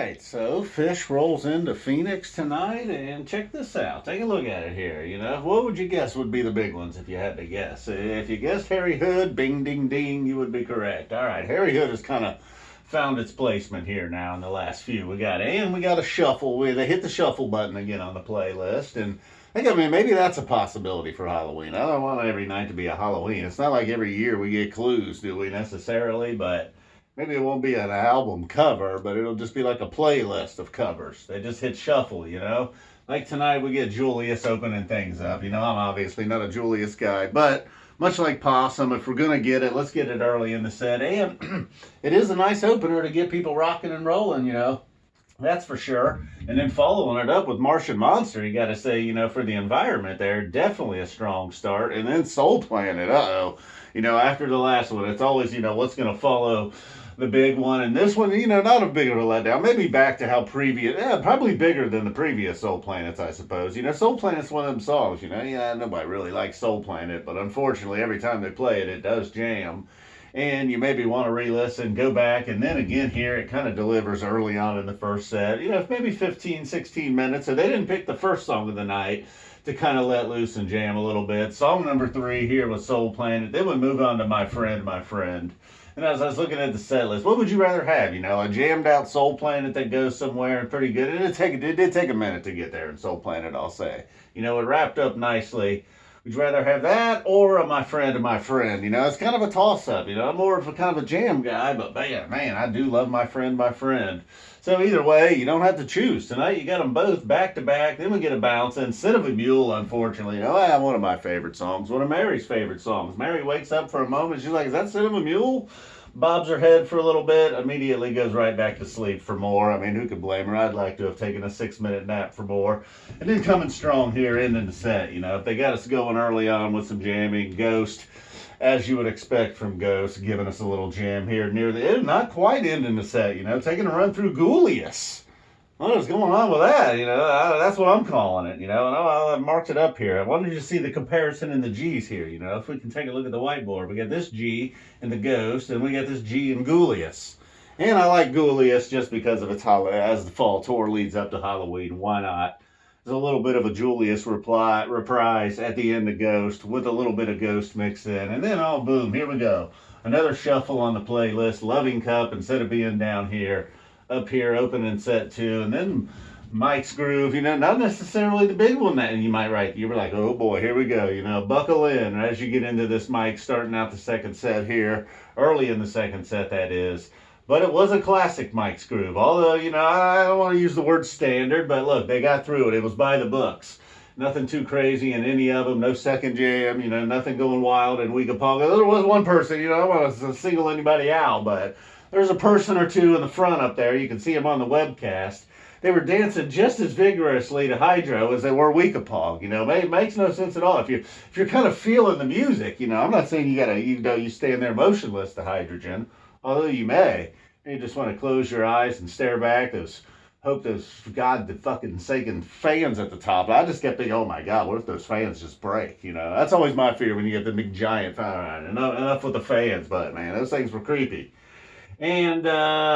right, so Phish rolls into Phoenix tonight, and check this out. Take a look at it here. What would you guess would be the big ones if you had to guess? If you guessed Harry Hood, bing, ding, ding, you would be correct. All right, Harry Hood has kind of found its placement here now in the last few. We got a shuffle. They hit the shuffle button again on the playlist, and maybe that's a possibility for Halloween. I don't want every night to be a Halloween. It's not like every year we get clues, do we necessarily? But maybe it won't be an album cover, but it'll just be like a playlist of covers. They just hit shuffle. Like tonight we get Julius opening things up. I'm obviously not a Julius guy, but much like Possum, if we're going to get it, let's get it early in the set. And it is a nice opener to get people rocking and rolling. That's for sure. And then following it up with Martian Monster, you got to say, for the environment there, definitely a strong start. And then Soul Planet, after the last one, it's always, what's going to follow the big one. And this one, not a big of a letdown. Maybe back to how probably bigger than the previous Soul Planets, I suppose. Soul Planet's one of them songs, nobody really likes Soul Planet, but unfortunately, every time they play it, it does jam. And you maybe want to re-listen, go back, and then again here, it kind of delivers early on in the first set. Maybe 15, 16 minutes. So they didn't pick the first song of the night to kind of let loose and jam a little bit. Song number 3 here was Soul Planet. Then we move on to My Friend, My Friend. And as I was looking at the set list, what would you rather have? A jammed out Soul Planet that goes somewhere pretty good. It did take a minute to get there in Soul Planet, I'll say. It wrapped up nicely. Would you rather have that or a My Friend, My Friend? It's kind of a toss-up. I'm more of a kind of a jam guy, but man, I do love My Friend, My Friend. So either way, you don't have to choose. Tonight you got them both back-to-back. Then we get a Bouncin. Cinnamon Mule, unfortunately. One of my favorite songs. One of Mary's favorite songs. Mary wakes up for a moment. She's like, is that Cinnamon Mule? Bobs her head for a little bit, immediately goes right back to sleep for more. Who could blame her? I'd like to have taken a 6-minute nap for more. And then coming strong here, ending the set. If they got us going early on with some jamming, Ghost, as you would expect from Ghost, giving us a little jam here near the end, not quite ending the set, taking a run through Ghulius. What's going on with that? That's what I'm calling it, and I marked it up here. I wanted you to see the comparison in the G's here, if we can take a look at the whiteboard. We got this G in the Ghost, and we got this G in Ghulius. And I like Ghulius just because of its as the fall tour leads up to Halloween. Why not? There's a little bit of a Julius reprise at the end of Ghost with a little bit of Ghost mixed in. And then, boom, here we go. Another shuffle on the playlist. Loving Cup instead of being down here. Up here, opening set 2, and then Mike's Groove, not necessarily the big one that you might you were like, oh boy, here we go, buckle in as you get into this Mike starting out the second set here, early in the second set that is. But it was a classic Mike's Groove, although, I don't want to use the word standard, but look, they got through it. It was by the books. Nothing too crazy in any of them, no second jam, nothing going wild in Paug. There was one person, I don't want to single anybody out, but there's a person or two in the front up there. You can see them on the webcast. They were dancing just as vigorously to Hydro as they were Paug. It makes no sense at all. If you're kind of feeling the music, I'm not saying you stand there motionless to Hydrogen, although you may. You just want to close your eyes and stare back. Hope those the fucking saking fans at the top. I just kept thinking, oh my God, what if those fans just break? That's always my fear when you get the big giant fan. Enough with the fans, but man, those things were creepy. And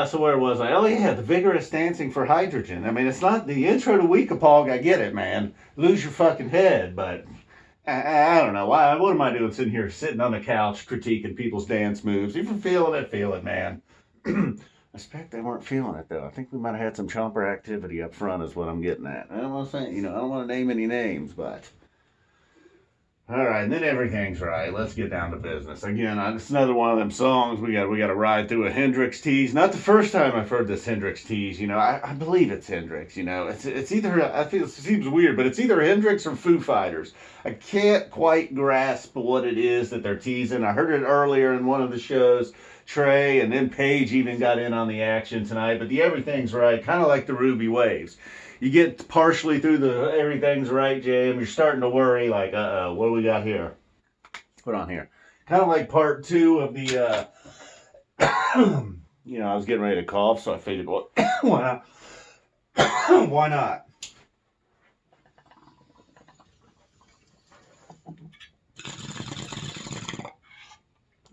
so where was I? Oh yeah, the vigorous dancing for Hydrogen. It's not the intro to Paug. I get it, man. Lose your fucking head, but I don't know. Why? What am I doing sitting on the couch critiquing people's dance moves? If you're feeling it, feel it, man. I suspect they weren't feeling it though. I think we might have had some chomper activity up front, is what I'm getting at. I don't want to say, I don't want to name any names, but. All right, and then everything's right. Let's get down to business. Again, it's another one of them songs. We got to ride through a Hendrix tease. Not the first time I've heard this Hendrix tease. I believe it's Hendrix. It's either, I feel it seems weird, but it's either Hendrix or Foo Fighters. I can't quite grasp what it is that they're teasing. I heard it earlier in one of the shows. Trey and then Paige even got in on the action tonight. But the everything's right, kind of like the Ruby Waves. You get partially through the everything's right jam, you're starting to worry, like, what do we got here? Put on here. Kind of like part 2 of the, I was getting ready to cough, so I figured, well, why not? Why not?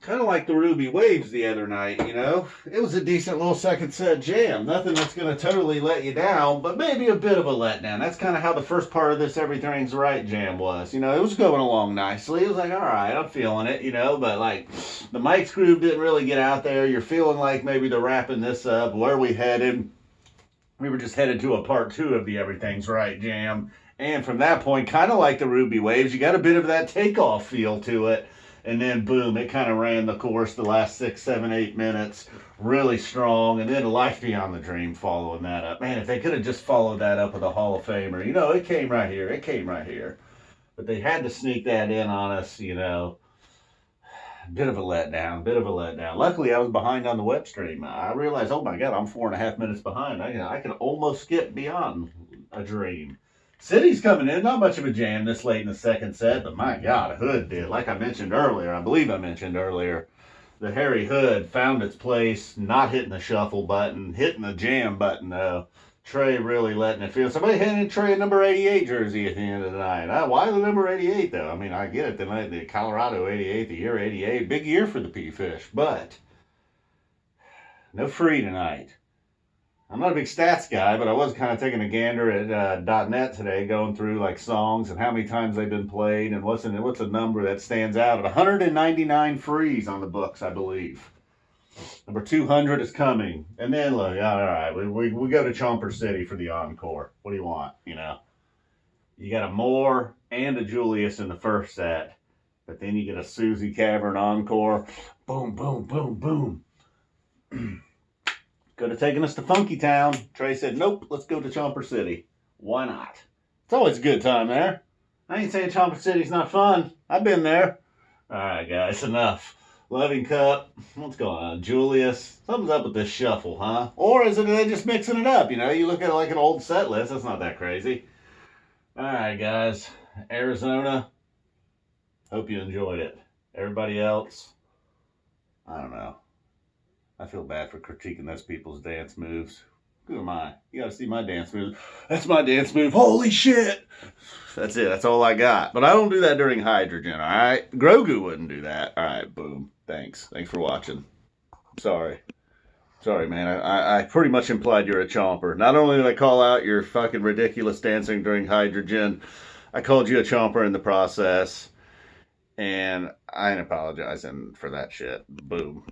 kind of like the Ruby Waves the other night, you know. It was a decent little second set jam. Nothing that's going to totally let you down, but maybe a bit of a letdown. That's kind of how the first part of this Everything's Right jam was. You know, it was going along nicely. It was like, all right, I'm feeling it, you know, but like the mic's groove didn't really get out there. You're feeling like maybe they're wrapping this up. Where we headed? We were just headed to a part 2 of the Everything's Right jam. And from that point, kind of like the Ruby Waves, you got a bit of that takeoff feel to it. And then, boom, it kind of ran the course the last 6, 7, 8 minutes really strong. And then Life Beyond the Dream following that up. Man, if they could have just followed that up with a Hall of Famer. You know, it came right here. It came right here. But they had to sneak that in on us, you know. Bit of a letdown, bit of a letdown. Luckily, I was behind on the web stream. I realized, oh my God, I'm 4.5 minutes behind. I can almost skip Beyond a Dream. City's coming in, not much of a jam this late in the second set, but my God, Hood did. Like I mentioned earlier, I believe I mentioned earlier, the Harry Hood found its place, not hitting the shuffle button, hitting the jam button though. Trey really letting it feel. Somebody handed Trey a number 88 jersey at the end of the night. Why the number 88 though? I mean, I get it, the Colorado 88, the year 88, big year for the Phish, but no free tonight. I'm not a big stats guy, but I was kind of taking a gander at .net today, going through like songs and how many times they've been played and what's a number that stands out. At 199 frees on the books, I believe. Number 200 is coming. And then, look, all right, we go to Chomper City for the encore. What do you want, you know? You got a Moore and a Julius in the first set, but then you get a Suzy Cavern encore. Boom, boom, boom, boom. Could have taken us to Funky Town. Trey said, nope, let's go to Chomper City. Why not? It's always a good time there. I ain't saying Chomper City's not fun. I've been there. All right, guys, enough. Loving Cup. What's going on? Julius. Something's up with this shuffle, huh? Or is it they just mixing it up? You know, you look at it like an old set list. That's not that crazy. All right, guys. Arizona. Hope you enjoyed it. Everybody else, I don't know. I feel bad for critiquing those people's dance moves. Who am I? You gotta see my dance move. That's my dance move. Holy shit! That's it. That's all I got. But I don't do that during Hydrogen, alright? Grogu wouldn't do that. Alright, boom. Thanks. Thanks for watching. Sorry. Sorry, man. I pretty much implied you're a chomper. Not only did I call out your fucking ridiculous dancing during Hydrogen, I called you a chomper in the process. And I ain't apologizing for that shit. Boom.